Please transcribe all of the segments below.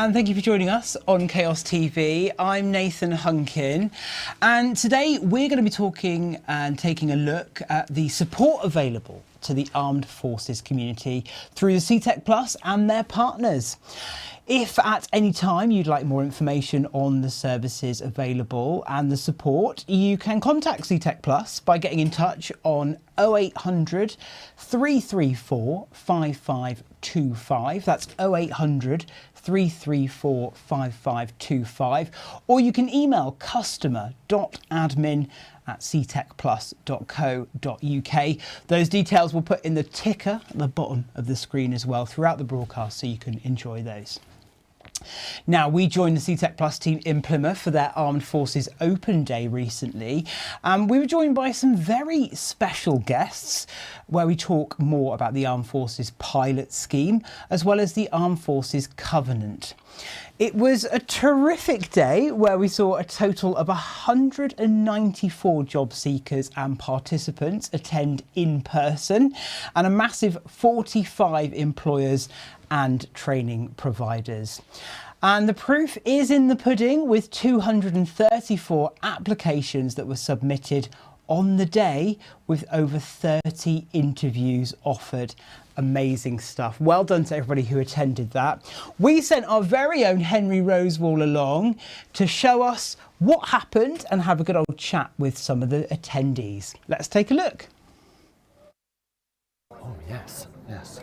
and thank you for joining us on Chaos TV. I'm Nathan Hunkin, and today we're going to be talking and taking a look at the support available to the armed forces community through the CTEC Plus and their partners. If at any time you'd like more information on the services available and the support, you can contact CTEC Plus by getting in touch on 0800 334 5525. That's 0800 334 5525. Or you can email customer.admin@ctecplus.co.uk. Those details we'll put in the ticker at the bottom of the screen as well throughout the broadcast, so you can enjoy those. Now, we joined the CTEC Plus team in Plymouth for their Armed Forces Open Day recently. We were joined by some very special guests where we talk more about the Armed Forces Pilot Scheme as well as the Armed Forces Covenant. It was a terrific day where we saw a total of 194 job seekers and participants attend in person, and a massive 45 employers and training providers. And the proof is in the pudding, with 234 applications that were submitted on the day, with over 30 interviews offered. Amazing stuff. Well done to everybody who attended that. We sent our very own Henry Rosewall along to show us what happened and have a good old chat with some of the attendees. Let's take a look. Oh, yes, yes.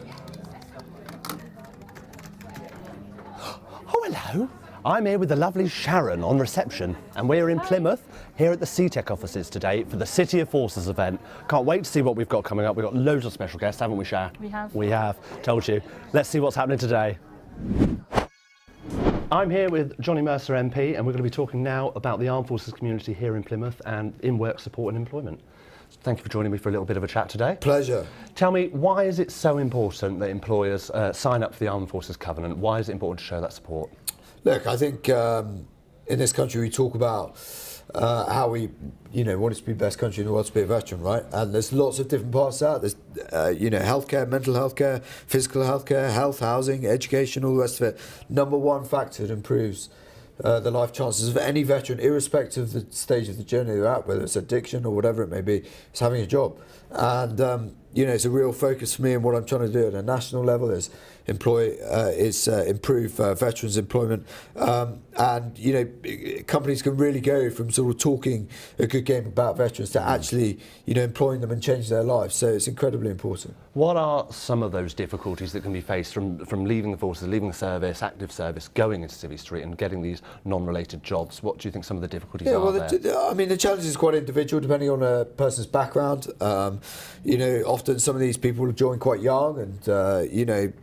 Oh, hello. I'm here with the lovely Sharon on reception, and we're in Plymouth, here at the CTEC offices today for the City of Forces event. Can't wait to see what we've got coming up. We've got loads of special guests, haven't we, Shar? We have. We have. Told you. Let's see what's happening today. I'm here with Johnny Mercer MP, and we're going to be talking now about the armed forces community here in Plymouth and in work support and employment. Thank you for joining me for a little bit of a chat today. Pleasure. Tell me, why is it so important that employers sign up for the Armed Forces Covenant? Why is it important to show that support? Look, I think in this country we talk about how we, want it to be the best country in the world to be a veteran, right? And there's lots of different parts of that. There's, healthcare, mental healthcare, physical healthcare, health, housing, education, all the rest of it. Number one factor that improves the life chances of any veteran, irrespective of the stage of the journey they're at, whether it's addiction or whatever it may be, is having a job. And it's a real focus for me, and what I'm trying to do at a national level is improve veterans' employment. And companies can really go from sort of talking a good game about veterans to actually, employing them and changing their lives. So it's incredibly important. What are some of those difficulties that can be faced from leaving the forces, leaving the service, active service, going into Civvy Street and getting these non-related jobs? What do you think some of the difficulties are there? The challenge is quite individual depending on a person's background. Often some of these people join quite young, and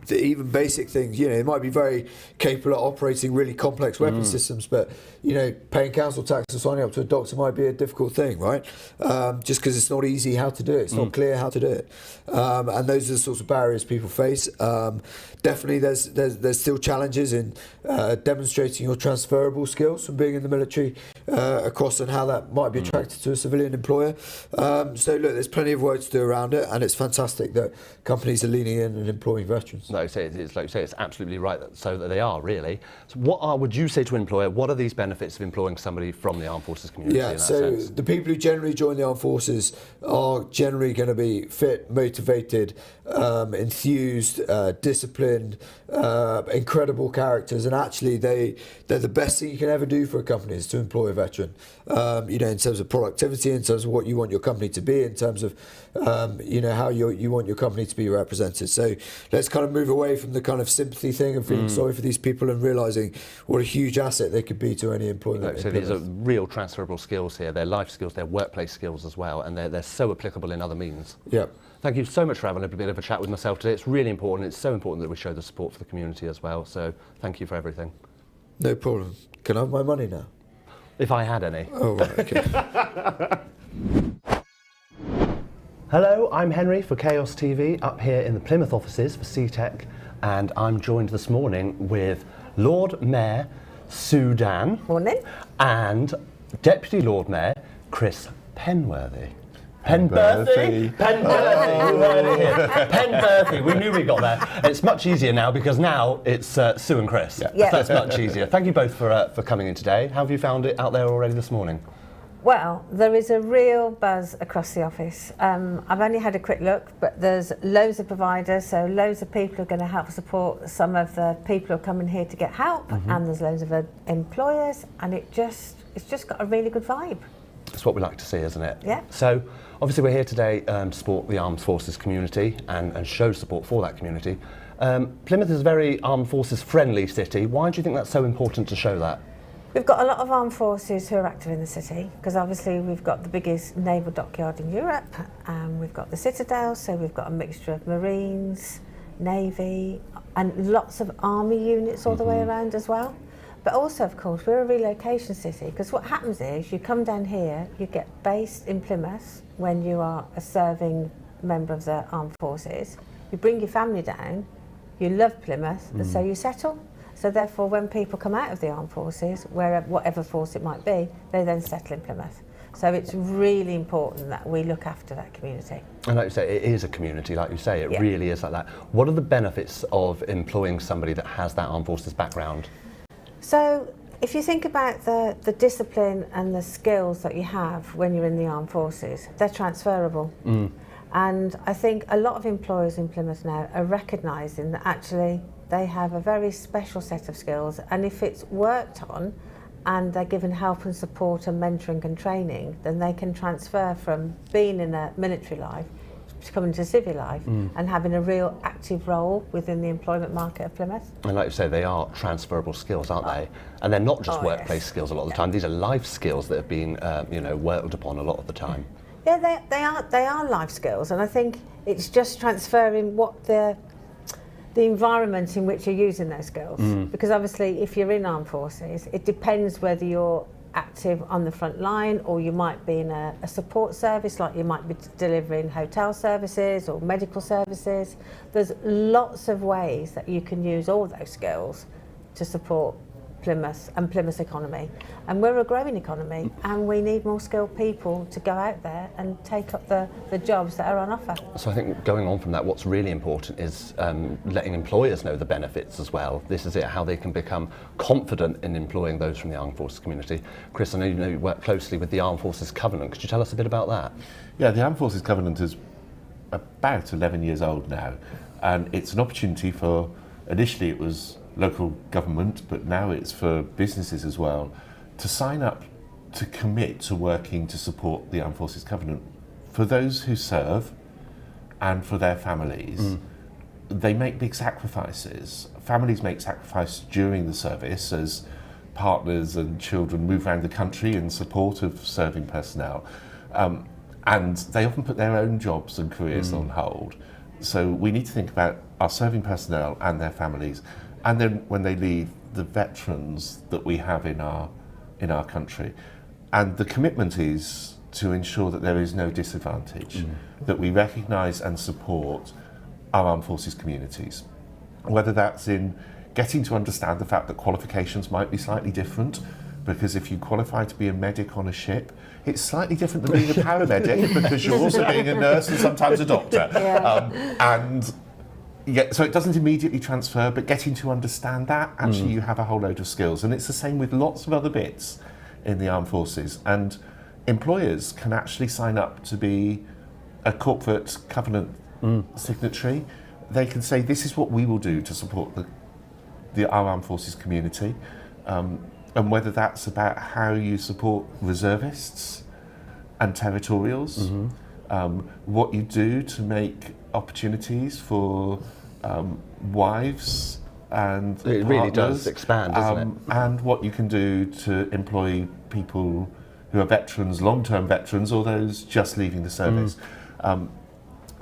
even basic things, they might be very capable of operating really complex weapon systems, but paying council tax or signing up to a doctor might be a difficult thing, right? Just because it's not easy how to do it, it's not clear how to do it, and those are the sorts of barriers people face. Definitely there's still challenges in demonstrating your transferable skills from being in the military across, and how that might be attractive to a civilian employer. So look, there's plenty of work to do around it, and it's fantastic that companies are leaning in and employing veterans. Like you say, it's absolutely right so that they are, really. So what would you say to an employer, what are these benefits of employing somebody from the armed forces community in that sense? The people who generally join the armed forces are generally going to be fit, motivated, enthused, disciplined, incredible characters, and actually they're the best thing you can ever do for a company is to employ a veteran. In terms of productivity, in terms of what you want your company to be, in terms of how you want your company to be represented. So let's kind of move away from the kind of sympathy thing and feeling sorry for these people, and realising what a huge asset they could be to any employment. So these are real transferable skills here, their life skills, their workplace skills as well, and they're so applicable in other means. Yeah. Thank you so much for having a bit of a chat with myself today. It's really important. It's so important that we show the support for the community as well. So thank you for everything. No problem. Can I have my money now? If I had any. Oh, right, okay. Hello, I'm Henry for Chaos TV, up here in the Plymouth offices for CTEC, and I'm joined this morning with Lord Mayor Sue Dan. Morning. And Deputy Lord Mayor Chris Penworthy. Penberthy. Penberthy. You heard it here. Penberthy. We knew we got there. It's much easier now because now it's Sue and Chris. Yeah. So it's much easier. Thank you both for coming in today. How have you found it out there already this morning? Well, there is a real buzz across the office. I've only had a quick look, but there's loads of providers, so loads of people are going to help support some of the people who are coming here to get help, and there's loads of employers, and it's just got a really good vibe. It's what we like to see, isn't it? Yeah. So, obviously we're here today to support the Armed Forces community and show support for that community. Plymouth is a very Armed Forces friendly city. Why do you think that's so important to show that? We've got a lot of armed forces who are active in the city, because obviously we've got the biggest naval dockyard in Europe, we've got the Citadel, so we've got a mixture of Marines, Navy, and lots of army units all the way around as well. But also, of course, we're a relocation city, because what happens is you come down here, you get based in Plymouth when you are a serving member of the armed forces, you bring your family down, you love Plymouth, and so you settle. So therefore, when people come out of the armed forces, whatever force it might be, they then settle in Plymouth. So it's really important that we look after that community. And like you say, it is a community, like you say, it Yeah. really is like that. What are the benefits of employing somebody that has that Armed Forces background? So if you think about the discipline and the skills that you have when you're in the armed forces, they're transferable. And I think a lot of employers in Plymouth now are recognising that actually they have a very special set of skills, and if it's worked on and they're given help and support and mentoring and training, then they can transfer from being in a military life to coming to civil life and having a real active role within the employment market of Plymouth. And like you say, they are transferable skills, aren't they? And they're not just Oh, workplace yes. skills a lot of the time. These are life skills that have been, worked upon a lot of the time. Yeah, they are life skills, and I think it's just transferring what the environment in which you're using those skills. Because obviously, if you're in armed forces, it depends whether you're active on the front line, or you might be in a support service, like you might be delivering hotel services or medical services. There's lots of ways that you can use all those skills to support Plymouth and Plymouth's economy. And we're a growing economy, and we need more skilled people to go out there and take up the jobs that are on offer. So I think going on from that, what's really important is letting employers know the benefits as well. This is it, how they can become confident in employing those from the Armed Forces community. Chris, I know you work closely with the Armed Forces Covenant. Could you tell us a bit about that? Yeah, the Armed Forces Covenant is about 11 years old now, and it's an opportunity for, initially it was local government, but now it's for businesses as well, to sign up to commit to working to support the Armed Forces Covenant. For those who serve and for their families, they make big sacrifices. Families make sacrifices during the service as partners and children move around the country in support of serving personnel. And they often put their own jobs and careers on hold. So we need to think about our serving personnel and their families. And then when they leave, the veterans that we have in our country. And the commitment is to ensure that there is no disadvantage, that we recognise and support our armed forces communities. Whether that's in getting to understand the fact that qualifications might be slightly different, because if you qualify to be a medic on a ship, it's slightly different than being a paramedic, because you're also being a nurse and sometimes a doctor. So it doesn't immediately transfer, but getting to understand that, actually you have a whole load of skills. And it's the same with lots of other bits in the armed forces. And employers can actually sign up to be a corporate covenant signatory. They can say, this is what we will do to support our armed forces community. And whether that's about how you support reservists and territorials, what you do to make opportunities for wives and It really does expand, doesn't it? And what you can do to employ people who are veterans, long-term veterans, or those just leaving the service.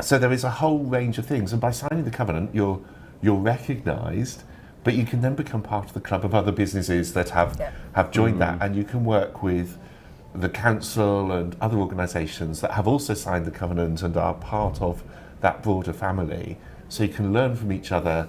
So there is a whole range of things, and by signing the covenant, you're recognised, but you can then become part of the club of other businesses that have joined that, and you can work with the council and other organisations that have also signed the covenant and are part of that broader family. So you can learn from each other,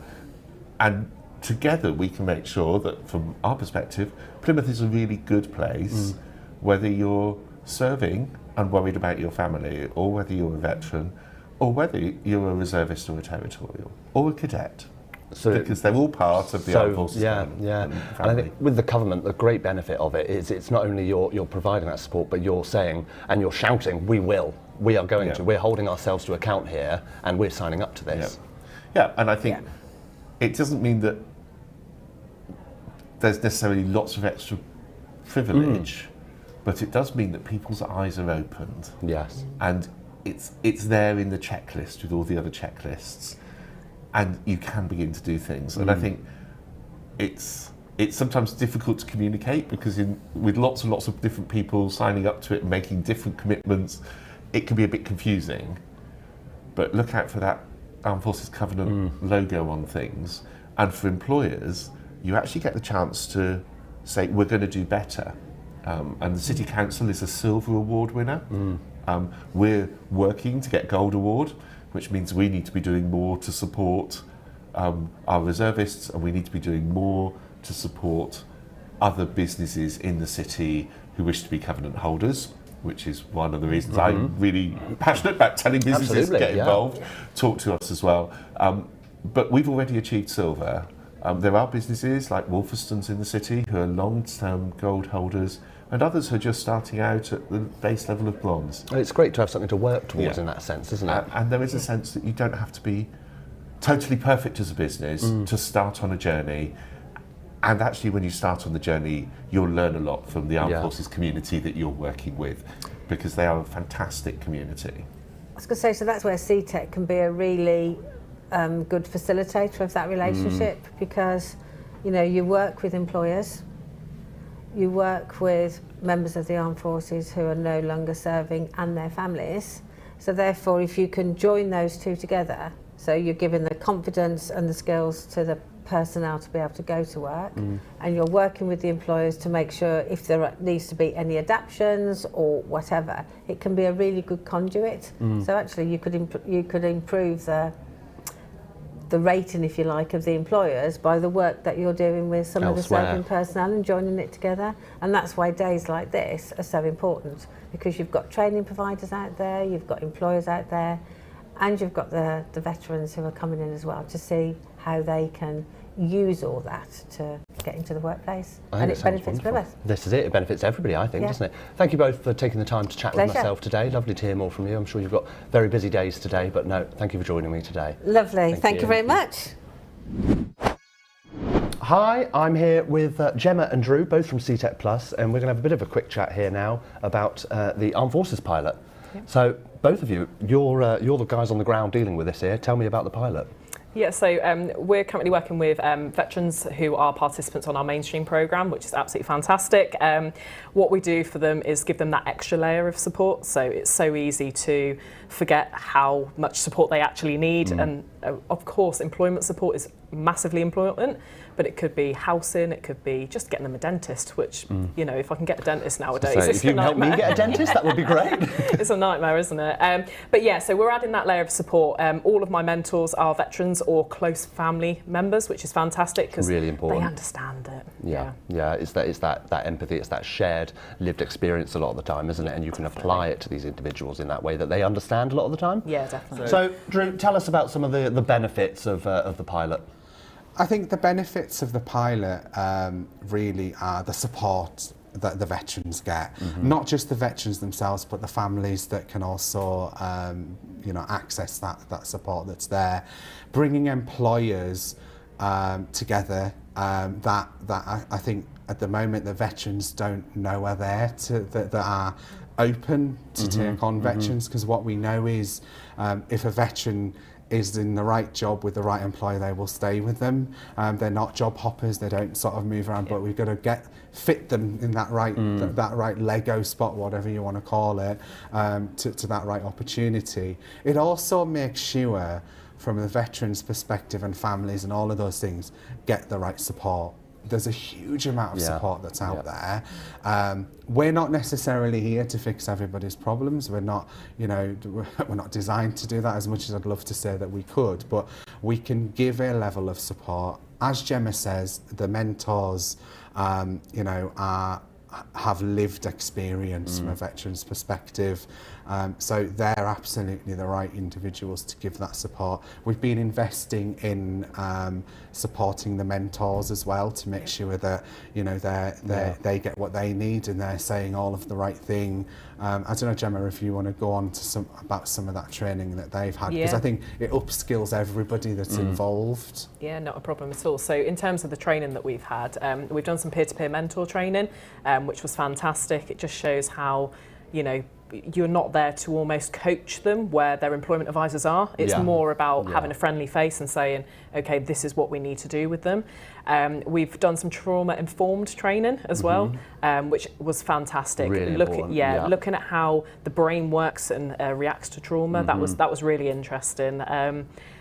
and together we can make sure that, from our perspective, Plymouth is a really good place, whether you're serving and worried about your family, or whether you're a veteran, or whether you're a reservist or a territorial, or a cadet. So because they're all part of the armed forces. Yeah. and And I family. think with the covenant, the great benefit of it is it's not only you're providing that support, but you're saying and you're shouting, we are going Yeah. to, we're holding ourselves to account here, and we're signing up to this. Yeah, and I think it doesn't mean that there's necessarily lots of extra privilege, but it does mean that people's eyes are opened, Yes. and it's there in the checklist with all the other checklists, and you can begin to do things. And I think it's sometimes difficult to communicate because with lots and lots of different people signing up to it and making different commitments, it can be a bit confusing. But look out for that Armed Forces Covenant logo on things, and for employers, you actually get the chance to say, we're going to do better. And the City Council is a Silver Award winner. We're working to get Gold Award, which means we need to be doing more to support our reservists, and we need to be doing more to support other businesses in the city who wish to be Covenant holders, which is one of the reasons I'm really passionate about telling businesses to Absolutely, get yeah. involved, talk to us as well. But we've already achieved silver. There are businesses like Wolferston's in the city who are long-term gold holders, and others who are just starting out at the base level of bronze. And it's great to have something to work towards Yeah. in that sense, isn't it? And there is a sense that you don't have to be totally perfect as a business to start on a journey. And actually, when you start on the journey, you'll learn a lot from the Armed Yeah. Forces community that you're working with, because they are a fantastic community. I was going to say, so that's where CTEC can be a really good facilitator of that relationship, because, you know, you work with employers, you work with members of the armed forces who are no longer serving and their families. So therefore, if you can join those two together, so you're giving the confidence and the skills to the personnel to be able to go to work, and you're working with the employers to make sure if there needs to be any adaptations or whatever, it can be a really good conduit. So actually you could improve the rating, if you like, of the employers by the work that you're doing with some Elsewhere. of the serving personnel and joining it together. And that's why days like this are so important, because you've got training providers out there, you've got employers out there, and you've got the veterans who are coming in as well to see how they can use all that to get into the workplace. I think And it it sounds benefits wonderful. Plymouth. This is it. It benefits everybody, I think, Yeah. doesn't it? Thank you both for taking the time to chat with Pleasure. myself today. Lovely to hear more from you. I'm sure you've got very busy days today, but no, thank you for joining me today. Lovely. Thank you. you very much. Hi, I'm here with Gemma and Drew, both from CTEC Plus, and we're going to have a bit of a quick chat here now about the Armed Forces pilot. So, both of you, you're the guys on the ground dealing with this here. Tell me about the pilot. Yeah, so we're currently working with veterans who are participants on our mainstream programme, which is absolutely fantastic. What we do for them is give them that extra layer of support, so it's so easy to forget how much support they actually need. And of course, employment support is massively important, but it could be housing, it could be just getting them a dentist, which, you know, if I can get a dentist nowadays, So it's if you a can help me nightmare. get a dentist, that would be great. It's a nightmare, isn't it? But yeah, so we're adding that layer of support. All of my mentors are veterans or close family members, which is fantastic because Really they important. understand it. Yeah. It's that empathy, it's that shared lived experience a lot of the time, isn't it? And you can apply it to these individuals in that way that they understand a lot of the time. Yeah, definitely. So, Drew, tell us about some of the benefits of the pilot. I think the benefits of the pilot really are the support that the veterans get. Not just the veterans themselves, but the families that can also, access that support that's there. Bringing employers together, that I think at the moment the veterans don't know are there that are open to take on veterans, because what we know is if a veteran is in the right job with the right employer, they will stay with them. They're not job hoppers, they don't sort of move around, but we've got to fit them in that right that right Lego spot, whatever you want to call it, to that right opportunity. It also makes sure, from the veterans' perspective and families and all of those things, get the right support. There's a huge amount of support that's out there. We're not necessarily here to fix everybody's problems. We're not, we're not designed to do that, as much as I'd love to say that we could, but we can give a level of support. As Gemma says, the mentors, are have lived experience from a veteran's perspective. So they're absolutely the right individuals to give that support. We've been investing in supporting the mentors as well to make sure that, you know, they get what they need and they're saying all of the right thing. I don't know, Gemma, if you want to go on to some of that training that they've had, because I think it upskills everybody that's involved. Yeah, not a problem at all. So in terms of the training that we've had, we've done some peer-to-peer mentor training, which was fantastic. It just shows how, you know, you're not there to almost coach them where their employment advisors are. It's more about having a friendly face and saying, okay, this is what we need to do with them. We've done some trauma-informed training as well, which was fantastic. Really looking at how the brain works and reacts to trauma. That was really interesting.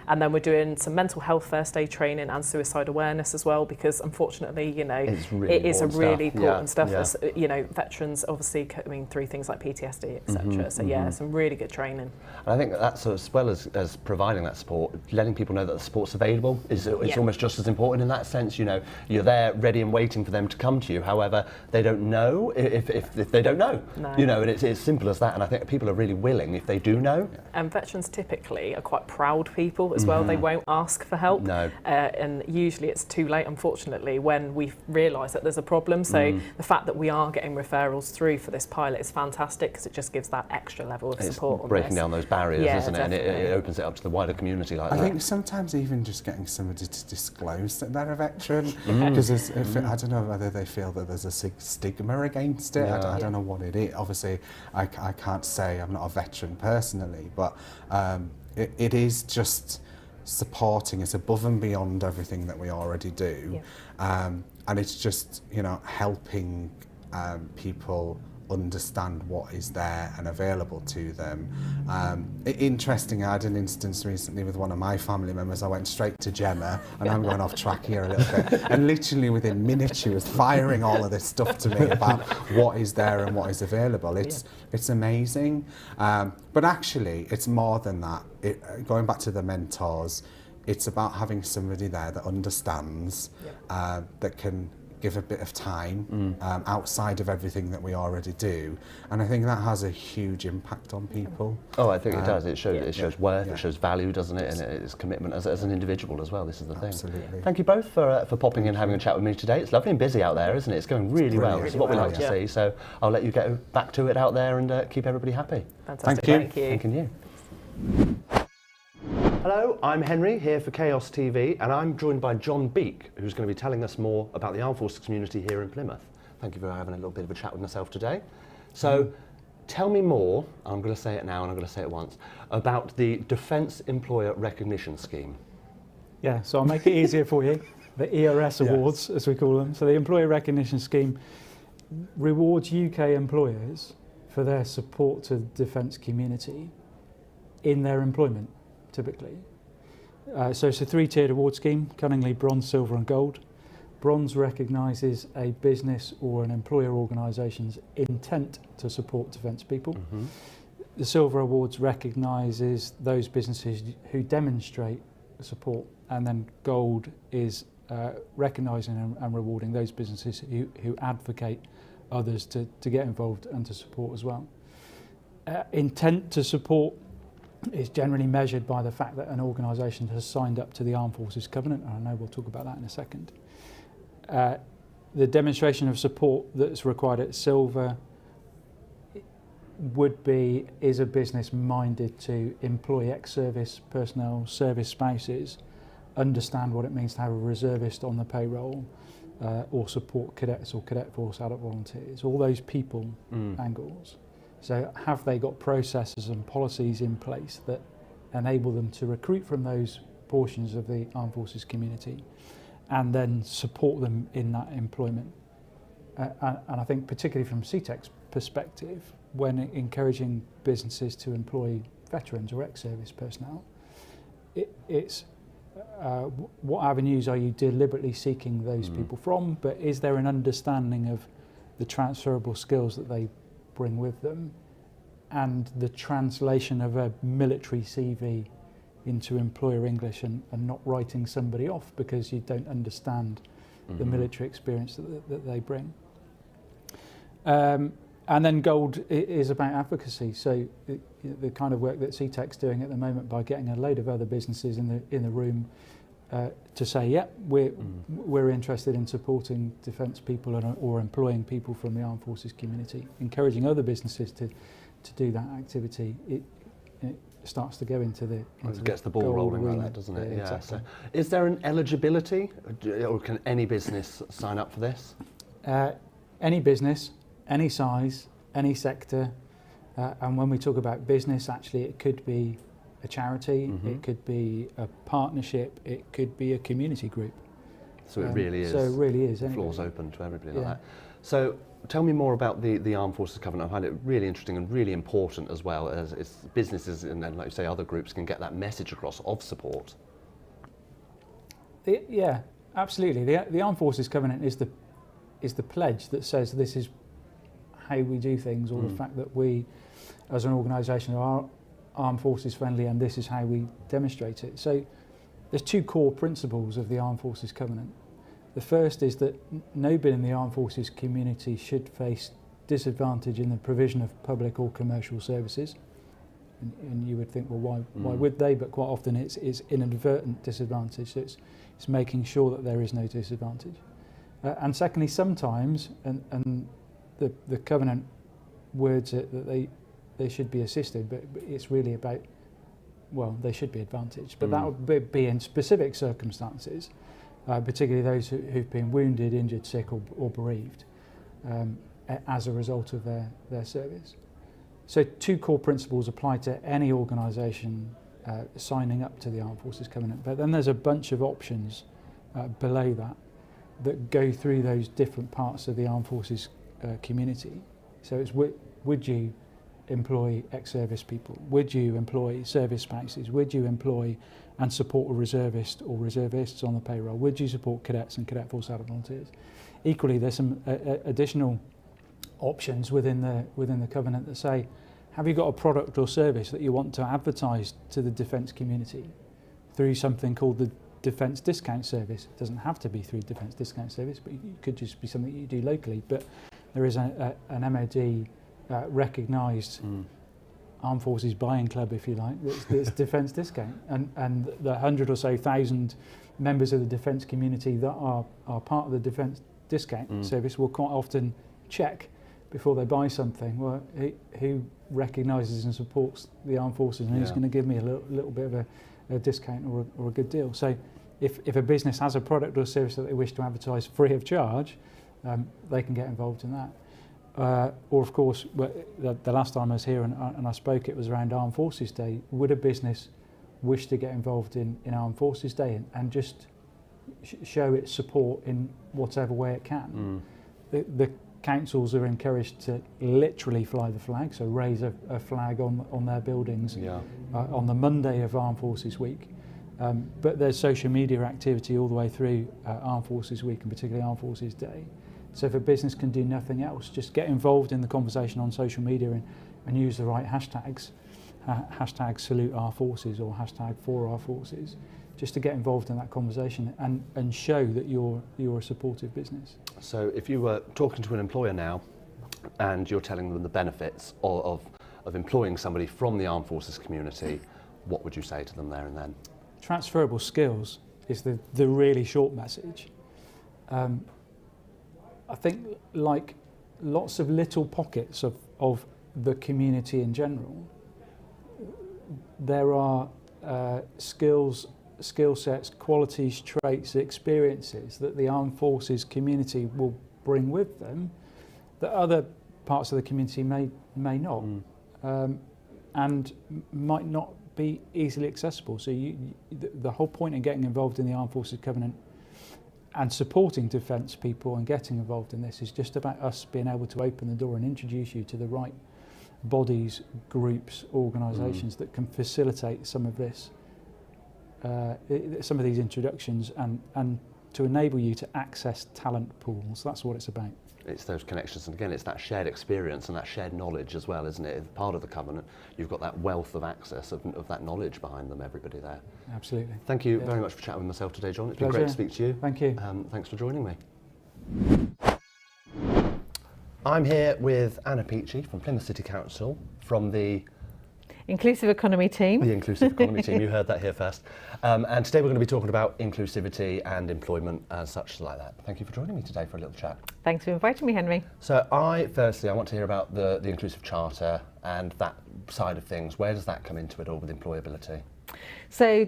And then we're doing some mental health first aid training and suicide awareness as well, because unfortunately, you know, it is a really important stuff. As, you know, veterans obviously coming through things like PTSD, etc. So some really good training. And I think that's, as well as providing that support, letting people know that the support's available is almost just as important in that sense. You know, you're there ready and waiting for them to come to you. However, they don't know if they don't know. No. You know, and it's as simple as that. And I think people are really willing if they do know. And veterans typically are quite proud people as well. They won't ask for help. No. And usually it's too late, unfortunately, when we realise that there's a problem. So the fact that we are getting referrals through for this pilot is fantastic, because it just gives that extra level of support. It's breaking down those barriers, isn't it? And it opens it up to the wider community like that. I think sometimes even just getting somebody to disclose that they're a veteran, because I don't know whether they feel that there's a stigma against it. I don't know what it is. Obviously, I can't say I'm not a veteran personally, but it is just supporting. It's above and beyond everything that we already do, and it's just, you know, helping people understand what is there and available to them. Interesting, I had an instance recently with one of my family members. I went straight to Gemma, and I'm going off track here a little bit, and literally within minutes she was firing all of this stuff to me about what is there and what is available. It's amazing, but actually it's more than that. Going back to the mentors, it's about having somebody there that understands, that can give a bit of time outside of everything that we already do, and I think that has a huge impact on people. Oh, I think it does. It shows worth, it shows value, doesn't it? And it's commitment as an individual as well. This is the thing. Absolutely. Thank you both for popping in and having a chat with me today. It's lovely and busy out there, isn't it? It's going really well. It's what we like to see. So I'll let you get back to it out there and keep everybody happy. Fantastic. Thank you. Thank you. Thanking you. Hello, I'm Henry here for Chaos TV, and I'm joined by John Beek, who's going to be telling us more about the armed forces community here in Plymouth. Thank you for having a little bit of a chat with myself today. So, tell me more, I'm going to say it now and I'm going to say it once, about the Defence Employer Recognition Scheme. Yeah, so I'll make it easier for you. The ERS Awards, as we call them. So the Employer Recognition Scheme rewards UK employers for their support to the defence community in their employment, typically. So it's a three-tiered award scheme: cunningly bronze, silver and gold. Bronze recognises a business or an employer organisation's intent to support defence people. The silver awards recognises those businesses who demonstrate support, and then gold is recognising and rewarding those businesses who advocate others to get involved and to support as well. Intent to support is generally measured by the fact that an organisation has signed up to the Armed Forces Covenant, and I know we'll talk about that in a second. The demonstration of support that's required at silver is a business minded to employ ex-service personnel, service spouses, understand what it means to have a reservist on the payroll, or support cadets or cadet force adult volunteers, all those people angles. So have they got processes and policies in place that enable them to recruit from those portions of the armed forces community and then support them in that employment? And I think particularly from CTEC's perspective, when encouraging businesses to employ veterans or ex-service personnel, it's what avenues are you deliberately seeking those people from, but is there an understanding of the transferable skills that they bring with them and the translation of a military CV into employer English and not writing somebody off because you don't understand the military experience that they bring. And then gold is about advocacy. So the kind of work that CTEC's doing at the moment by getting a load of other businesses in the room to say, yeah, we're interested in supporting defence people or employing people from the armed forces community, encouraging other businesses to do that activity. It starts to go into the It gets the ball rolling like that, doesn't it? Yeah, Yeah. exactly. So, is there an eligibility, or can any business sign up for this? Any business, any size, any sector, and when we talk about business, actually it could be a charity, it could be a partnership, it could be a community group. So it really is. So it really is. Anyway. Floors open to everybody like Yeah. that. So tell me more about the Armed Forces Covenant. I find it really interesting and really important as well as it's businesses and then, like you say, other groups can get that message across of support. Yeah, absolutely. The Armed Forces Covenant is the pledge that says this is how we do things, or the fact that we, as an organisation, are armed forces friendly, and this is how we demonstrate it. So there's two core principles of the Armed Forces Covenant. The first is that nobody in the armed forces community should face disadvantage in the provision of public or commercial services. And you would think, well, why would they? But quite often it's inadvertent disadvantage. So it's making sure that there is no disadvantage. And secondly, sometimes, and the covenant words it that they should be assisted, but it's really about, well, they should be advantaged. But that would be in specific circumstances, particularly those who've been wounded, injured, sick or bereaved as a result of their service. So two core principles apply to any organisation signing up to the Armed Forces Covenant. But then there's a bunch of options below that go through those different parts of the Armed Forces community. So it's would you employ ex-service people? Would you employ service spouses? Would you employ and support a reservist or reservists on the payroll? Would you support cadets and cadet force adult volunteers? Equally, there's some additional options within the covenant that say, have you got a product or service that you want to advertise to the defence community through something called the Defence Discount Service? It doesn't have to be through Defence Discount Service, but it could just be something you do locally. But there is an MOD recognised armed forces buying club, if you like, that's Defence Discount, and the 100 or so thousand members of the defence community that are part of the Defence Discount Service will quite often check before they buy something, well, who recognises and supports the armed forces, and who's going to give me a little bit of a discount or a good deal. So if a business has a product or service that they wish to advertise free of charge, they can get involved in that. Or of course, the last time I was here and I spoke, it was around Armed Forces Day. Would a business wish to get involved in Armed Forces Day and just show its support in whatever way it can? The councils are encouraged to literally fly the flag, so raise a flag on their buildings on the Monday of Armed Forces Week. But there's social media activity all the way through Armed Forces Week, and particularly Armed Forces Day. So if a business can do nothing else, just get involved in the conversation on social media and use the right hashtags, hashtag salute our forces or hashtag for our forces, just to get involved in that conversation and show that you're a supportive business. So if you were talking to an employer now and you're telling them the benefits of employing somebody from the Armed Forces community, what would you say to them there and then? Transferable skills is the really short message. I think, like lots of little pockets of the community in general, there are skill sets, qualities, traits, experiences that the armed forces community will bring with them that other parts of the community may not, and might not be easily accessible. So the whole point in getting involved in the Armed Forces Covenant and supporting defence people and getting involved in this is just about us being able to open the door and introduce you to the right bodies, groups, organisations that can facilitate some of this, some of these introductions, and to enable you to access talent pools. That's what it's about. It's those connections, and again, it's that shared experience and that shared knowledge as well, isn't it? As part of the covenant, you've got that wealth of access of that knowledge behind them, everybody there. Absolutely. Thank you very much for chatting with myself today, John. It's been Pleasure. great to speak to you. Thank you. Thanks for joining me. I'm here with Anna Peachy from Plymouth City Council from the Inclusive Economy team. Inclusive Economy team. You heard that here first. And today we're going to be talking about inclusivity and employment and such like that. Thank you for joining me today for a little chat. Thanks for inviting me, Henry. So firstly, I want to hear about the Inclusive Charter and that side of things. Where does that come into it all with employability? So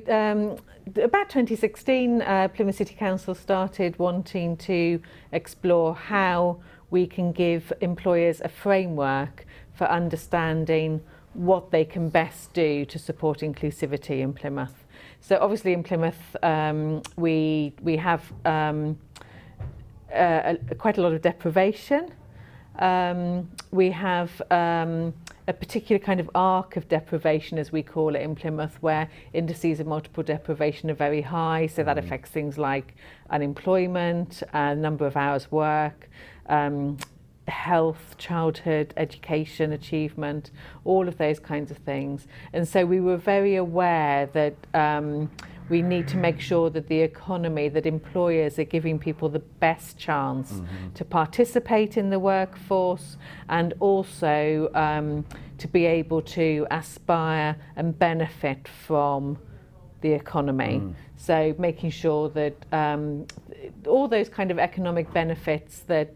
about 2016, Plymouth City Council started wanting to explore how we can give employers a framework for understanding what they can best do to support inclusivity in Plymouth. So obviously in Plymouth we have quite a lot of deprivation. We have a particular kind of arc of deprivation, as we call it in Plymouth, where indices of multiple deprivation are very high, so that affects things like unemployment, number of hours work, health, childhood, education, achievement, all of those kinds of things. And so we were very aware that we need to make sure that the economy, that employers are giving people the best chance to participate in the workforce and also to be able to aspire and benefit from the economy. So making sure that all those kind of economic benefits that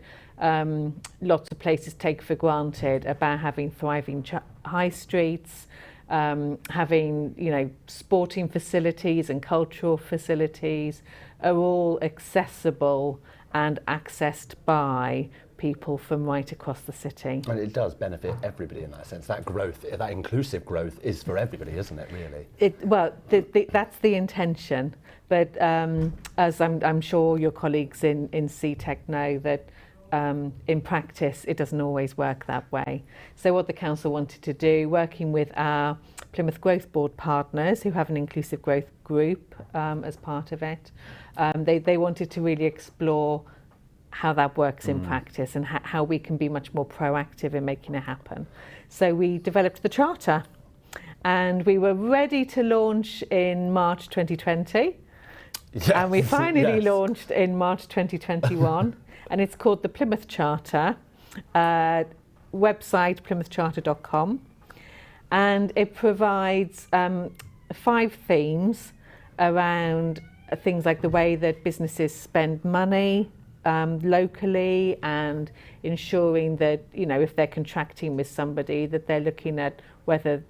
lots of places take for granted about having thriving high streets, having sporting facilities and cultural facilities are all accessible and accessed by people from right across the city. And it does benefit everybody in that sense. That growth, that inclusive growth is for everybody, isn't it, really? That's the intention. But as I'm sure your colleagues in CTEC know, that in practice it doesn't always work that way. So what the council wanted to do, working with our Plymouth Growth Board partners who have an inclusive growth group as part of it, they wanted to really explore how that works in practice and how we can be much more proactive in making it happen. So we developed the charter and we were ready to launch in March 2020. Yes. And we finally launched in March 2021. And it's called the Plymouth Charter, website plymouthcharter.com. And it provides 5 themes around things like the way that businesses spend money locally, and ensuring that, if they're contracting with somebody, that they're looking at whether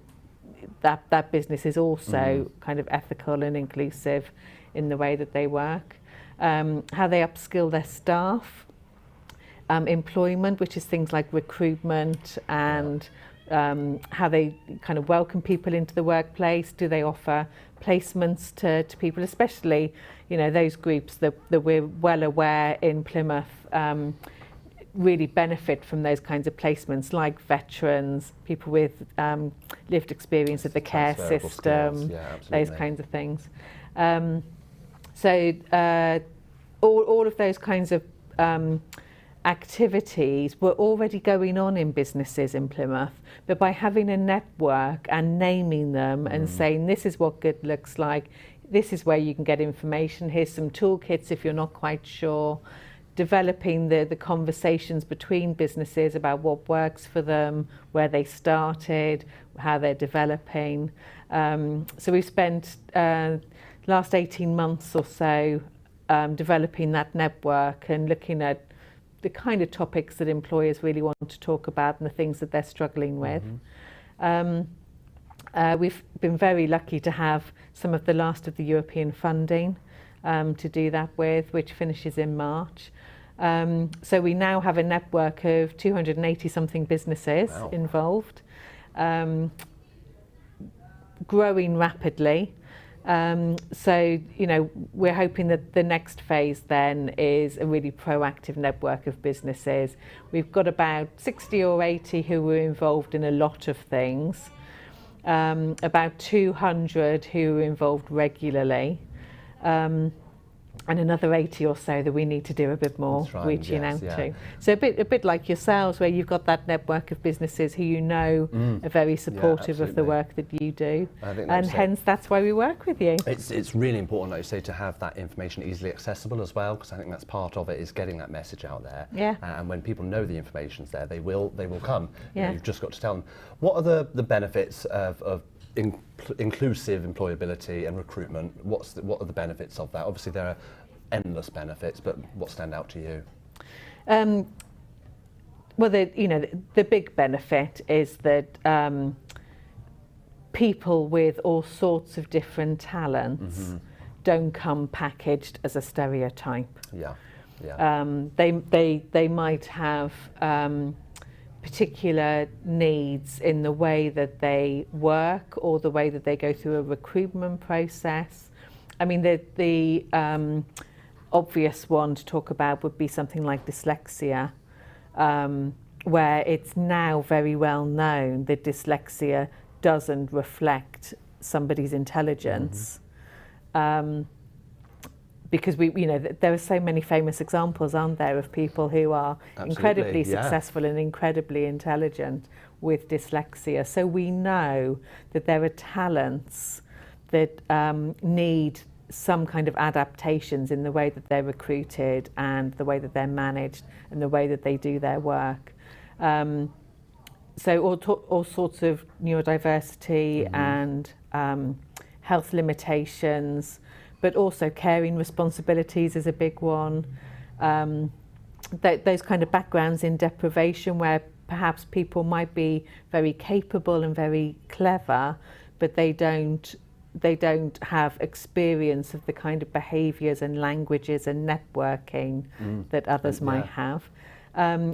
that business is also kind of ethical and inclusive in the way that they work. How they upskill their staff. Employment, which is things like recruitment and how they kind of welcome people into the workplace. Do they offer placements to people, especially those groups that we're well aware in Plymouth really benefit from those kinds of placements, like veterans, people with lived experience of the care system, those kinds of things. So all of those kinds of activities were already going on in businesses in Plymouth, but by having a network and naming them and saying this is what good looks like, this is where you can get information, here's some toolkits if you're not quite sure, developing the conversations between businesses about what works for them, where they started, how they're developing. So we've spent last 18 months or so developing that network and looking at the kind of topics that employers really want to talk about and the things that they're struggling with. We've been very lucky to have some of the last of the European funding to do that with, which finishes in March. So we now have a network of 280 something businesses involved, growing rapidly. So, we're hoping that the next phase then is a really proactive network of businesses. We've got about 60 or 80 who were involved in a lot of things, about 200 who were involved regularly. and another 80 or so that we need to do a bit more That's right, reaching yes, out yeah. to. So a bit like yourselves, where you've got that network of businesses who you know are very supportive of the absolutely. work that you do, I think and that's it. hence that's why we work with you. It's really important, like you say, to have that information easily accessible as well, because I think that's part of it, is getting that message out there. Yeah. And when people know the information's there, they will come. You know, Yeah. you've just got to tell them. What are the benefits of inclusive employability and recruitment? What are the benefits of that? Obviously, there are endless benefits, but what stand out to you? Well, the big benefit is that people with all sorts of different talents don't come packaged as a stereotype. Yeah, yeah. They might have particular needs in the way that they work or the way that they go through a recruitment process. I mean, the obvious one to talk about would be something like dyslexia, where it's now very well known that dyslexia doesn't reflect somebody's intelligence. Because there are so many famous examples, aren't there, of people who are incredibly yeah. successful and incredibly intelligent with dyslexia. So we know that there are talents that need some kind of adaptations in the way that they're recruited and the way that they're managed and the way that they do their work. So all sorts of neurodiversity and health limitations, but also caring responsibilities is a big one. Those kind of backgrounds in deprivation where perhaps people might be very capable and very clever, but they don't have experience of the kind of behaviours and languages and networking that others might have.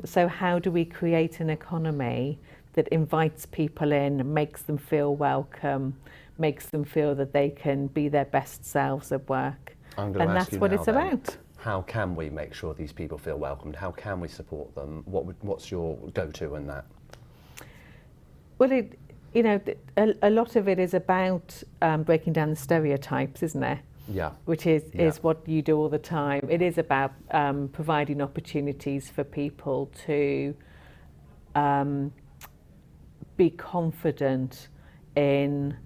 So how do we create an economy that invites people in, makes them feel welcome, makes them feel that they can be their best selves at work? I'm going to And ask that's you what now it's then, about. How can we make sure these people feel welcomed? How can we support them? What's your go-to in that? Well, a lot of it is about breaking down the stereotypes, isn't it? Yeah. Which is what you do all the time. It is about providing opportunities for people to be confident in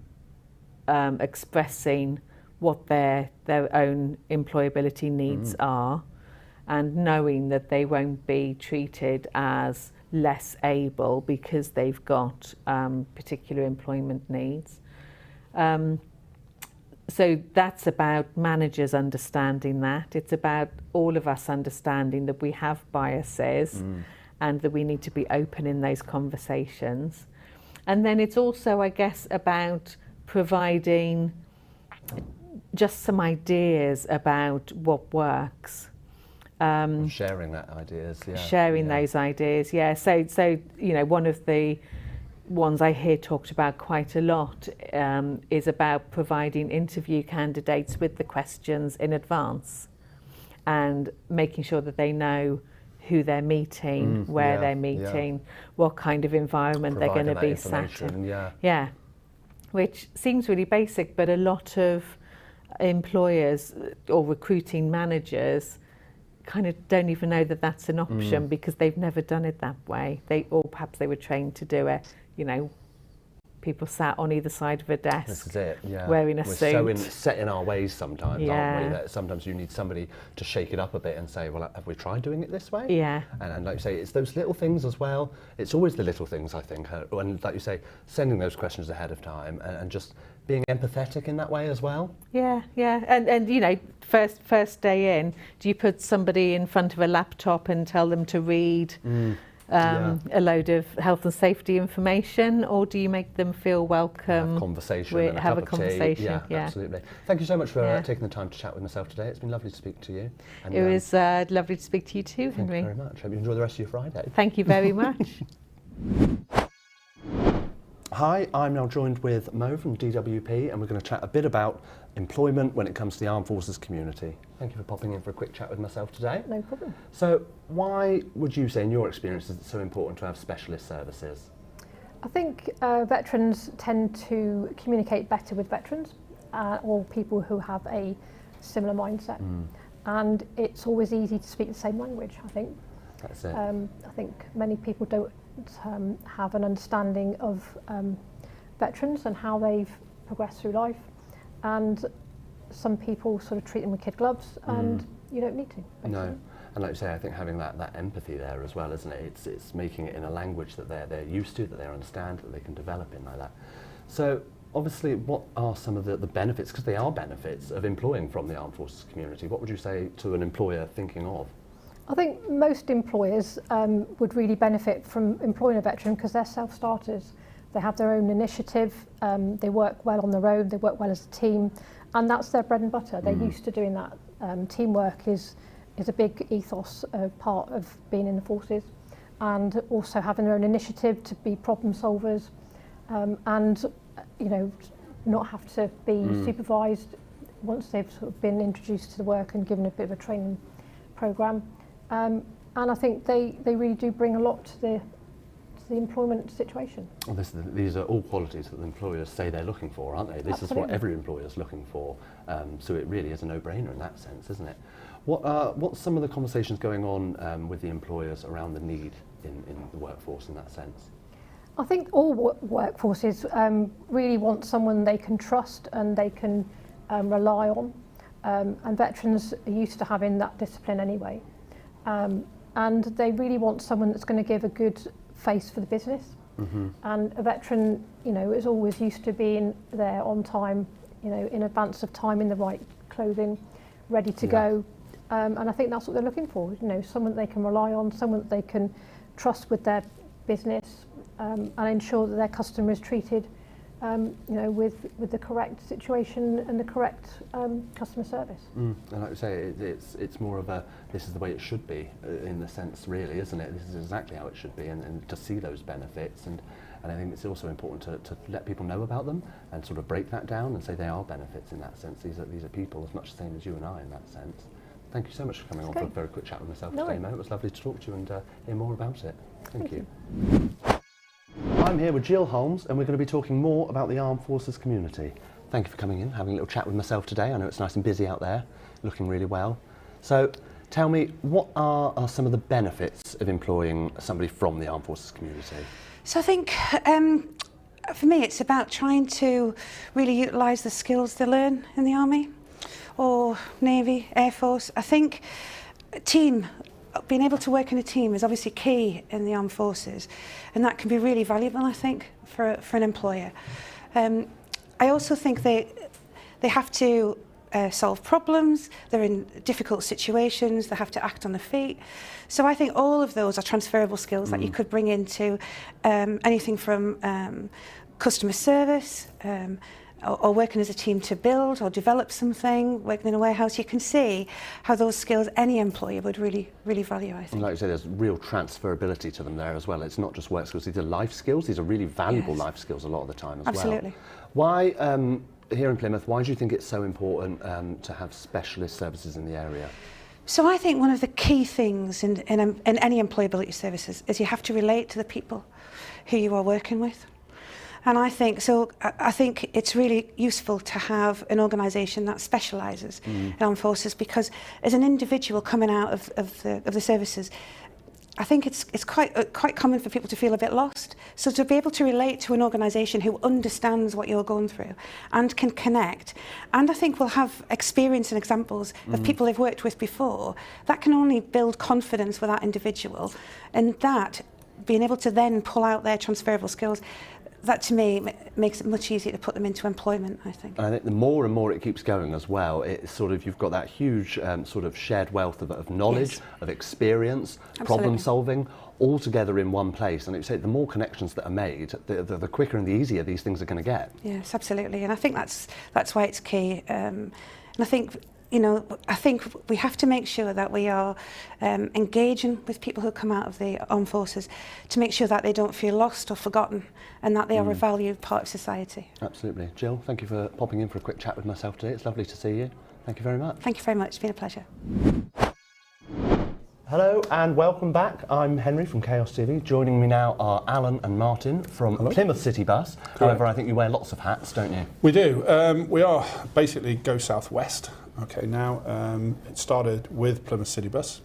expressing what their own employability needs are, and knowing that they won't be treated as less able because they've got particular employment needs. So that's about managers understanding that. It's about all of us understanding that we have biases and that we need to be open in those conversations. And then it's also, I guess, about providing just some ideas about what works. Sharing that ideas, yeah. Sharing those ideas, yeah. So one of the ones I hear talked about quite a lot is about providing interview candidates with the questions in advance and making sure that they know who they're meeting, where they're meeting, what kind of environment they're going to be sat in. Yeah, which seems really basic, but a lot of employers or recruiting managers kind of don't even know that that's an option because they've never done it that way. Or perhaps they were trained to do it, people sat on either side of a desk. This is it, yeah. Wearing a suit. We're so set in our ways sometimes, aren't we? That sometimes you need somebody to shake it up a bit and say, well, have we tried doing it this way? Yeah. And like you say, it's those little things as well. It's always the little things, I think. And like you say, sending those questions ahead of time and just being empathetic in that way as well. Yeah. And first day in, do you put somebody in front of a laptop and tell them to read a load of health and safety information, or do you make them feel welcome? Have a conversation. Have a conversation. Yeah, absolutely. Thank you so much for taking the time to chat with myself today. It's been lovely to speak to you. And, it was lovely to speak to you too, Henry. Thank you very much. Hope you enjoy the rest of your Friday. Thank you very much. Hi, I'm now joined with Mo from DWP, and we're going to chat a bit about employment when it comes to the Armed Forces community. Thank you for popping in for a quick chat with myself today. No problem. So why would you say, in your experience, is it so important to have specialist services? I think veterans tend to communicate better with veterans or people who have a similar mindset. and it's always easy to speak the same language, I think. That's it. I think many people don't have an understanding of veterans and how they've progressed through life, and some people sort of treat them with kid gloves, and you don't need to. Basically. No. And like you say, I think having that empathy there as well, isn't it? It's making it in a language that they're used to, that they understand, that they can develop in like that. So obviously, what are some of the benefits, because they are benefits, of employing from the armed forces community? What would you say to an employer thinking of? I think most employers would really benefit from employing a veteran because they're self-starters. They have their own initiative, they work well on their own, they work well as a team, and that's their bread and butter. They're used to doing that. Teamwork is a big ethos part of being in the forces, and also having their own initiative to be problem solvers, and you know, not have to be supervised once they've sort of been introduced to the work and given a bit of a training program. And I think they really do bring a lot to the employment situation. Well, these are all qualities that the employers say they're looking for, aren't they? This is what every employer is looking for. So it really is a no-brainer in that sense, isn't it? What's some of the conversations going on with the employers around the need in the workforce in that sense? I think all workforces really want someone they can trust and they can rely on. And veterans are used to having that discipline anyway. And they really want someone that's going to give a good face for the business. And a veteran, you know, is always used to being there on time, you know, in advance of time, in the right clothing, ready to go. And I think that's what they're looking for, you know, someone that they can rely on, someone that they can trust with their business, and ensure that their customer is treated, you know, with the correct situation and the correct customer service. And like you say, it's more of a, this is the way it should be, in the sense really, isn't it? This is exactly how it should be, and to see those benefits, and I think it's also important to let people know about them and sort of break that down and say they are benefits in that sense. These are people as much the same as you and I in that sense. Thank you so much for coming on for a very quick chat with myself today, Mo. It was lovely to talk to you and hear more about it. Thank you. I'm here with Jill Holmes, and we're going to be talking more about the Armed Forces community. Thank you for coming in, having a little chat with myself today. I know it's nice and busy out there, looking really well. So tell me, what are some of the benefits of employing somebody from the Armed Forces community? So I think for me it's about trying to really utilise the skills they learn in the Army or Navy, Air Force. I think being able to work in a team is obviously key in the Armed Forces, and that can be really valuable, I think, for an employer. I also think they have to solve problems, they're in difficult situations, they have to act on their feet. So I think all of those are transferable skills that you could bring into anything from customer service, or working as a team to build or develop something, working in a warehouse. You can see how those skills any employer would really, really value, I think. And like you say, there's real transferability to them there as well. It's not just work skills, these are life skills. These are really valuable life skills a lot of the time as Absolutely. well. Why, here in Plymouth, why do you think it's so important to have specialist services in the area? So I think one of the key things in any employability services is you have to relate to the people who you are working with. And I think it's really useful to have an organisation that specialises in armed forces, because as an individual coming out of the services, I think it's quite common for people to feel a bit lost. So to be able to relate to an organisation who understands what you're going through and can connect, and I think will have experience and examples of people they've worked with before, that can only build confidence with that individual, and that being able to then pull out their transferable skills, that to me makes it much easier to put them into employment, I think. And I think the more and more it keeps going as well, it's sort of, you've got that huge sort of shared wealth of knowledge, of experience, problem solving, all together in one place. And it's the more connections that are made, the quicker and the easier these things are going to get. Yes, absolutely. And I think that's why it's key. And I think, you know, I think we have to make sure that we are engaging with people who come out of the armed forces to make sure that they don't feel lost or forgotten, and that they are a valued part of society. Absolutely. Jill, thank you for popping in for a quick chat with myself today. It's lovely to see you. Thank you very much. Thank you very much. It's been a pleasure. Hello and welcome back. I'm Henry from Chaos TV. Joining me now are Alan and Martin from Plymouth City Bus. However, I think you wear lots of hats, don't you? We do. We are basically Go South West. Okay, now it started with Plymouth City Bus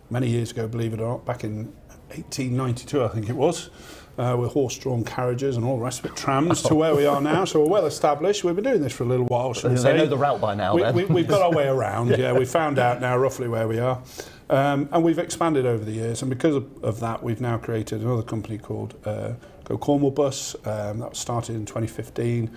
many years ago, believe it or not, back in 1892, I think it was. With horse-drawn carriages and all the rest of it, trams, to where we are now. So we're well established. We've been doing this for a little while, shall we say. They know the route by now, We've got our way around, yeah. We've found out now roughly where we are. And we've expanded over the years. And because of that, we've now created another company called Go Cornwall Bus. That was started in 2015.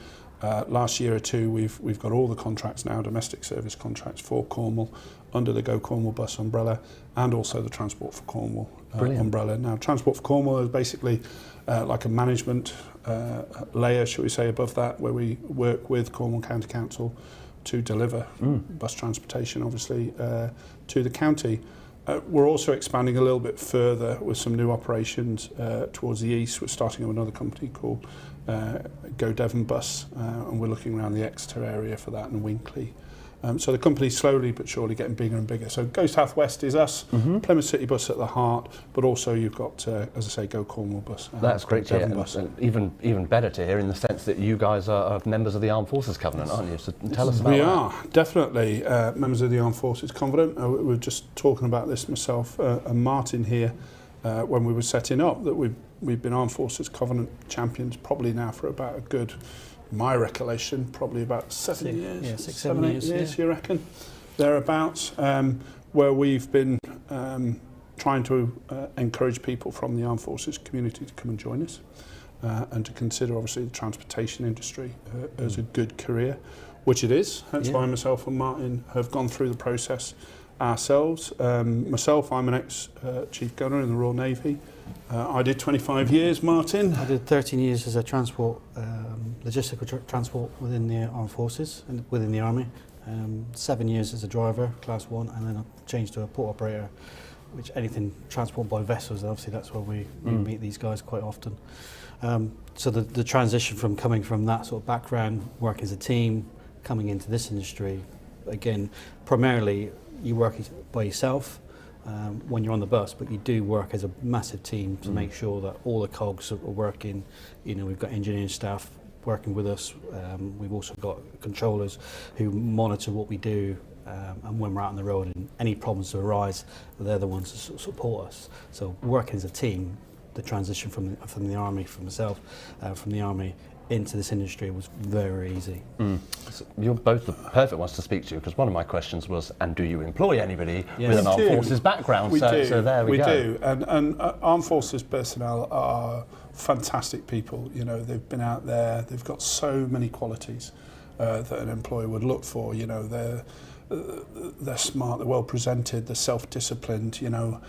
Last year or two, we've got all the contracts now, domestic service contracts for Cornwall, under the Go Cornwall Bus umbrella, and also the Transport for Cornwall umbrella. Now, Transport for Cornwall is basically like a management layer, shall we say, above that, where we work with Cornwall County Council to deliver bus transportation, obviously, to the county. We're also expanding a little bit further with some new operations towards the east. We're starting up another company called Go Devon Bus, and we're looking around the Exeter area for that, and Winkley. So the company's slowly but surely getting bigger and bigger. So Go South West is us, Plymouth City Bus at the heart, but also you've got, as I say, Go Cornwall Bus. That's great to hear, Bus. and even better to hear in the sense that you guys are members of the Armed Forces Covenant, aren't you? So tell us about that. We are, definitely members of the Armed Forces Covenant. We were just talking about this, myself and Martin here, when we were setting up, that we've been Armed Forces Covenant champions probably now for about a good, my recollection, probably about 7 years. Yeah, 7 years, you reckon? Thereabouts, where we've been trying to encourage people from the Armed Forces community to come and join us and to consider, obviously, the transportation industry as a good career, which it is. That's why myself and Martin have gone through the process ourselves. Myself, I'm an ex-chief gunner in the Royal Navy. I did 25 years, Martin. I did 13 years as a transport, logistical transport within the Armed Forces and within the Army. 7 years as a driver, Class 1, and then I changed to a port operator, which anything transport by vessels, obviously that's where we meet these guys quite often. So the transition from coming from that sort of background, working as a team, coming into this industry, again, primarily you work by yourself when you're on the bus, but you do work as a massive team to make sure that all the cogs are working. You know, we've got engineering staff working with us. We've also got controllers who monitor what we do, and when we're out on the road and any problems that arise, they're the ones to support us. So working as a team, the transition from the Army, from myself, from the Army into this industry was very easy. So you're both the perfect ones to speak to, because one of my questions was, and do you employ anybody with an Armed Forces background? We do. So there we go. We do, and Armed Forces personnel are fantastic people. You know, they've been out there, they've got so many qualities that an employer would look for. You know, they're smart, they're well presented, they're self-disciplined, you know,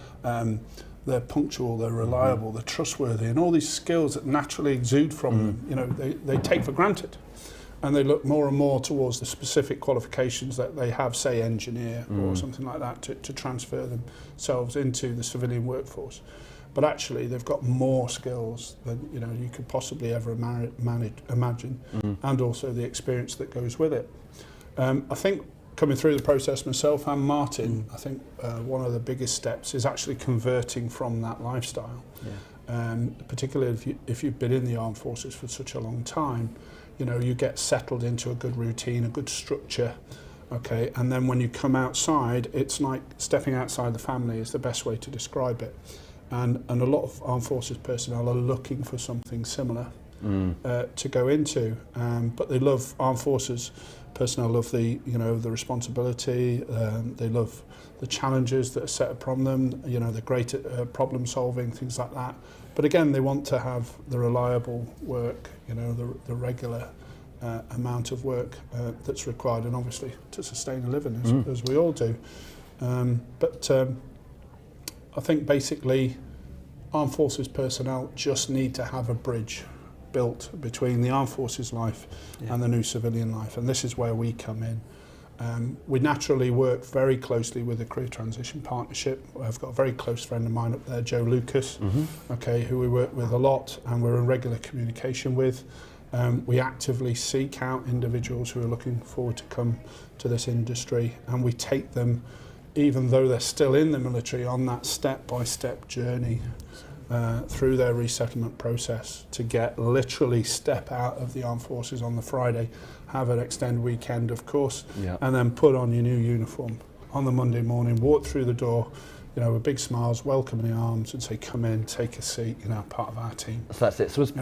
they're punctual, they're reliable, they're trustworthy, and all these skills that naturally exude from them, you know, they take for granted. And they look more and more towards the specific qualifications that they have, say engineer or something like that, to transfer themselves into the civilian workforce. But actually they've got more skills than, you know, you could possibly ever imagine, and also the experience that goes with it. I think coming through the process myself and Martin, I think one of the biggest steps is actually converting from that lifestyle. Particularly if you've been in the Armed Forces for such a long time, you know, you get settled into a good routine, a good structure, okay, and then when you come outside, it's like stepping outside the family is the best way to describe it. And a lot of Armed Forces personnel are looking for something similar to go into, but they love Armed Forces personnel, love the responsibility, they love the challenges that are set upon them, you know, the great problem solving, things like that. But again, they want to have the reliable work, you know, the regular amount of work that's required, and obviously to sustain a living, as we all do. But I think basically Armed Forces personnel just need to have a bridge built between the Armed Forces life and the new civilian life, and this is where we come in. We naturally work very closely with the Career Transition Partnership. I've got a very close friend of mine up there, Joe Lucas, okay, who we work with a lot and we're in regular communication with. We actively seek out individuals who are looking forward to come to this industry, and we take them even though they're still in the military, on that step-by-step journey through their resettlement process to get literally step out of the armed forces on the Friday, have an extended weekend, of course, and then put on your new uniform on the Monday morning, walk through the door, you know, with big smiles, welcome in the arms, and say, come in, take a seat, you know, part of our team. So that's it. So as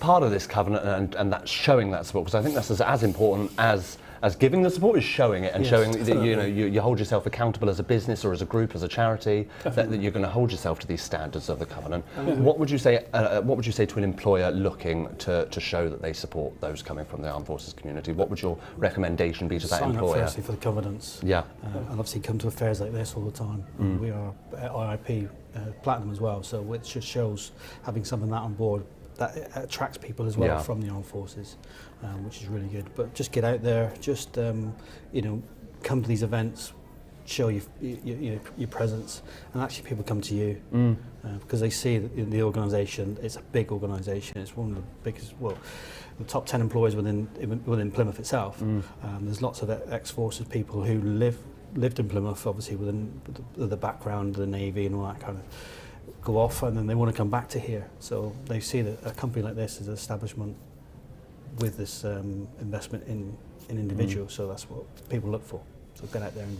part of this covenant and that showing that support, because I think that's as important as giving the support is showing it and showing that, you know, you hold yourself accountable as a business or as a group, as a charity, that you're going to hold yourself to these standards of the covenant. What would you say to an employer looking to show that they support those coming from the armed forces community? What would your recommendation be to that employer? Sign up firstly for the covenants. Yeah. And obviously come to affairs like this all the time. We are IIP Platinum as well, so it just shows having something like that on board that attracts people as well from the armed forces, which is really good. But just get out there, just you know, come to these events, show your presence, and actually people come to you because they see that in the organisation, it's a big organisation. It's one of the biggest, well, the top 10 employers within Plymouth itself. There's lots of ex-forces people who lived in Plymouth, obviously within the background, the Navy and all that kind of, go off and then they want to come back to here. So they see that a company like this is an establishment with this investment in individuals. So that's what people look for. So get out there and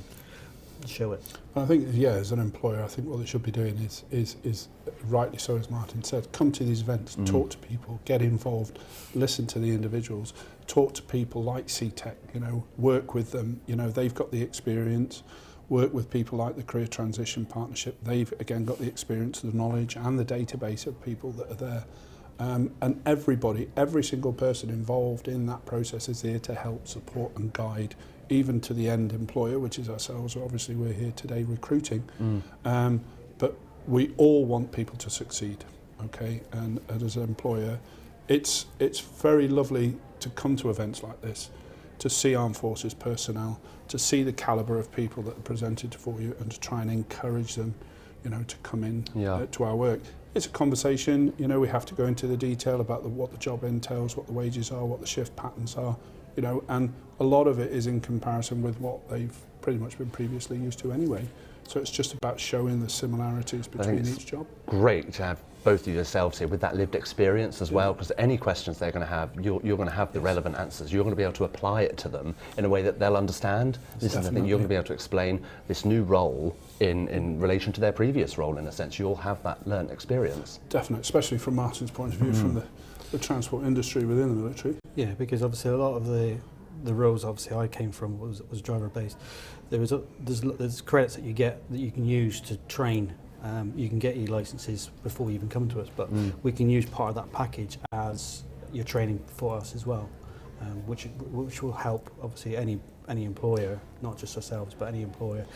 show it. I think, as an employer, I think what they should be doing is rightly so, as Martin said, come to these events, talk to people, get involved, listen to the individuals, talk to people like CTEC, you know, work with them, you know, they've got the experience. Work with people like the Career Transition Partnership. They've, again, got the experience, the knowledge and the database of people that are there. And every single person involved in that process is here to help, support and guide, even to the end employer, which is ourselves. Obviously, we're here today recruiting. But we all want people to succeed, okay? And as an employer, it's very lovely to come to events like this, to see armed forces personnel, to see the calibre of people that are presented for you, and to try and encourage them, you know, to come in to our work. It's a conversation, you know, we have to go into the detail about what the job entails, what the wages are, what the shift patterns are, you know, and a lot of it is in comparison with what they've pretty much been previously used to anyway. So it's just about showing the similarities between each job. Great to have both of yourselves here with that lived experience as well, because any questions they're going to have, you're going to have the relevant answers. You're going to be able to apply it to them in a way that they'll understand. This is the thing, you're going to be able to explain this new role in relation to their previous role, in a sense. You'll have that learnt experience. Definitely, especially from Martin's point of view, from the transport industry within the military. Yeah, because obviously a lot of the roles obviously I came from was driver based. There's credits that you get that you can use to train. You can get your licenses before you even come to us, but we can use part of that package as your training for us as well, which will help obviously any employer, not just ourselves, but any employer,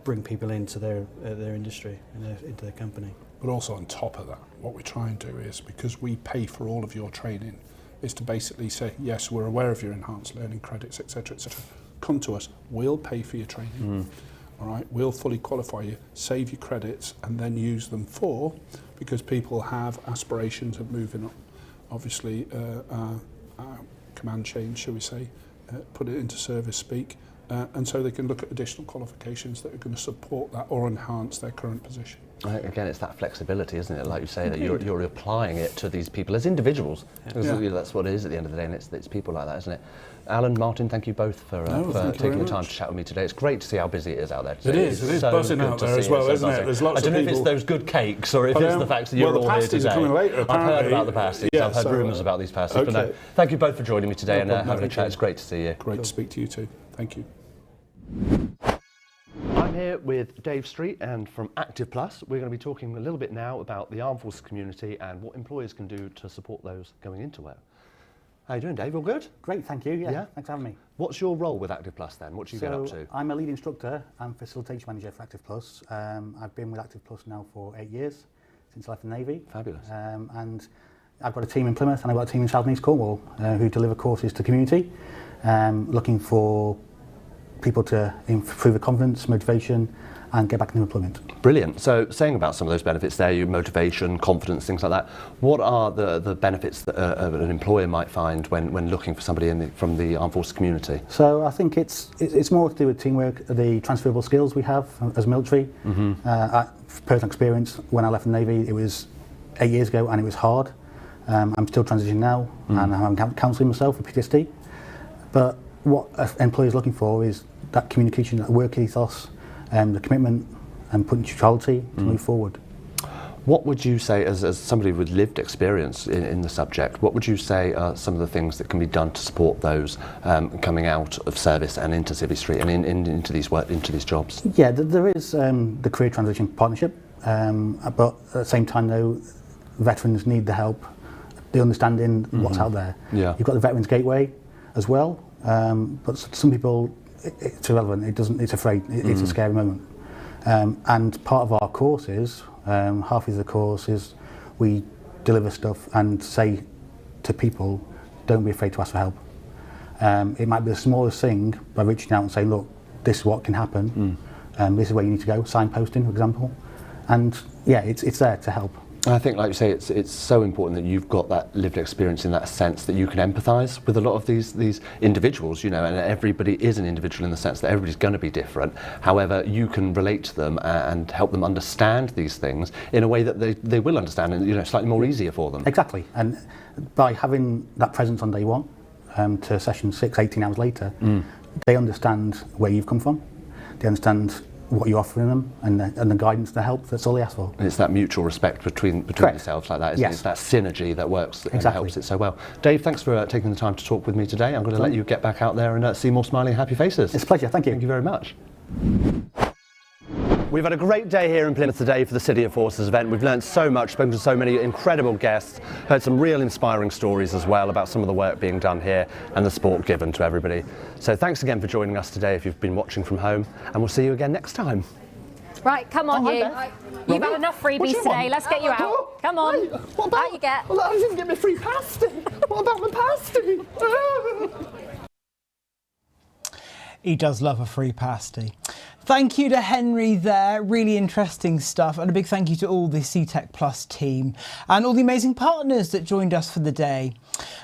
bring people into their industry and into their company. But also on top of that, what we try and do is, because we pay for all of your training, is to basically say, yes, we're aware of your enhanced learning credits, etc., etc. Come to us, we'll pay for your training. All right, we'll fully qualify you, save your credits, and then use them because people have aspirations of moving up. Obviously, command change, shall we say, put it into service speak, and so they can look at additional qualifications that are going to support that or enhance their current position. Again, it's that flexibility, isn't it? Like you say, that you're applying it to these people as individuals. That's what it is at the end of the day, and it's people like that, isn't it? Alan, Martin, thank you both for taking the time to chat with me today. It's great to see how busy it is out there today. It is buzzing out there as well, isn't it? There's lots of people. I don't know if it's those good cakes or if it's the fact that you're all here today. Are coming later, I've heard about the pasties. I've heard rumours about these pasties. But no, thank you both for joining me today and having a chat. It's great to see you. Great to speak to you too. Thank you. I'm here with Dave Street, and from Active Plus, we're going to be talking a little bit now about the armed forces community and what employers can do to support those going into work. How are you doing, Dave? All good? Great, thank you. Yeah, thanks for having me. What's your role with Active Plus then? What do you get up to? I'm a lead instructor and facilitation manager for Active Plus. I've been with Active Plus now for 8 years, since I left the Navy. Fabulous. And I've got a team in Plymouth and I've got a team in South and East Cornwall who deliver courses to community, looking for people to improve their confidence, motivation, and get back into employment. Brilliant. So saying about some of those benefits there, your motivation, confidence, things like that, what are the benefits that an employer might find when looking for somebody from the Armed Forces community? So I think it's more to do with teamwork, the transferable skills we have as military. Personal experience, when I left the Navy, it was 8 years ago and it was hard. I'm still transitioning now and I'm counselling myself with PTSD. But what an employer is looking for is that communication, that work ethos, the commitment and punctuality to move forward. What would you say, as somebody with lived experience in the subject, what would you say are some of the things that can be done to support those coming out of service and into Civvy Street and into these jobs? Yeah, there is the Career Transition Partnership, but at the same time though, veterans need the help, the understanding what's out there. Yeah. You've got the Veterans Gateway as well, but some people, it's irrelevant, it's afraid, it's a scary moment. And part of our courses, half of the course is we deliver stuff and say to people, don't be afraid to ask for help. It might be the smallest thing by reaching out and saying, look, this is what can happen, this is where you need to go, signposting, for example. And yeah, it's there to help. I think, like you say, it's so important that you've got that lived experience in that sense that you can empathise with a lot of these individuals, you know, and everybody is an individual in the sense that everybody's going to be different. However, you can relate to them and help them understand these things in a way that they will understand and, you know, slightly more easier for them. Exactly, and by having that presence on day one to session 6, 18 hours later, they understand where you've come from, they understand what you're offering them and the guidance, the help, that's all they ask for. And it's that mutual respect between yourselves like that, isn't it? It's that synergy that works and helps it so well. Dave, thanks for taking the time to talk with me today. I'm going to let you get back out there and see more smiling, happy faces. It's a pleasure, thank you. Thank you very much. We've had a great day here in Plymouth today for the City of Forces event. We've learned so much, spoken to so many incredible guests, heard some real inspiring stories as well about some of the work being done here and the support given to everybody. So thanks again for joining us today if you've been watching from home, and we'll see you again next time. Right, come on, you. You've had enough freebies today. Want? Let's get you out. Come on. What about, out you get. Well, I didn't get me free pasty. What about my pasty? He does love a free pasty. Thank you to Henry there, really interesting stuff, and a big thank you to all the CTEC Plus team and all the amazing partners that joined us for the day.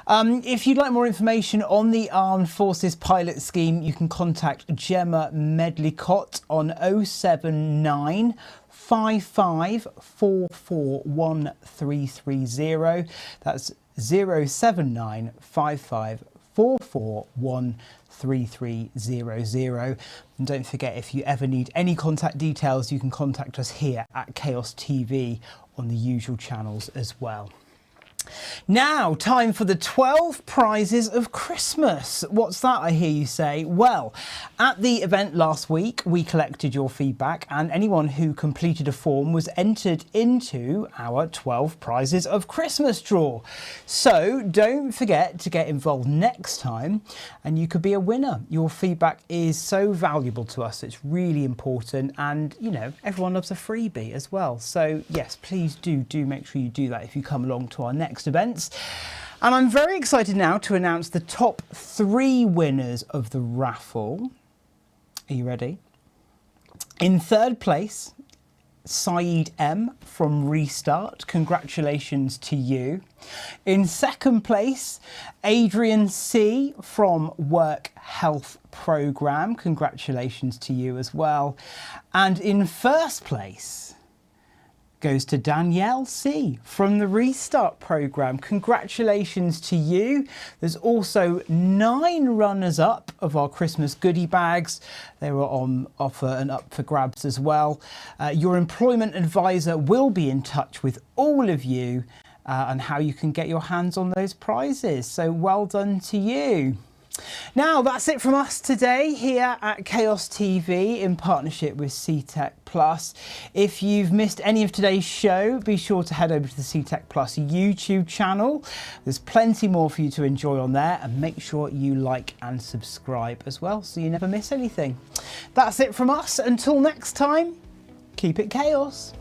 If you'd like more information on the Armed Forces pilot scheme, you can contact Gemma Medlicott on 079 55441330. That's 079 55441330. And don't forget, if you ever need any contact details, you can contact us here at Chaos TV on the usual channels as well. Now, time for the 12 prizes of Christmas. What's that, I hear you say? Well, at the event last week, we collected your feedback and anyone who completed a form was entered into our 12 prizes of Christmas draw. So don't forget to get involved next time and you could be a winner. Your feedback is so valuable to us. It's really important, and you know, everyone loves a freebie as well. So yes, please do make sure you do that if you come along to our next events. And I'm very excited now to announce the top 3 winners of the raffle. Are you ready? In third place, Saeed M from Restart. Congratulations to you. In second place, Adrian C from Work Health Programme. Congratulations to you as well. And in first place goes to Danielle C from the Restart programme. Congratulations to you. There's also 9 runners-up of our Christmas goodie bags. They were on offer and up for grabs as well. Your employment advisor will be in touch with all of you on how you can get your hands on those prizes. So well done to you. Now, that's it from us today here at Chaos TV in partnership with CTEC Plus. If you've missed any of today's show, be sure to head over to the CTEC Plus YouTube channel. There's plenty more for you to enjoy on there, and make sure you like and subscribe as well so you never miss anything. That's it from us. Until next time, keep it chaos.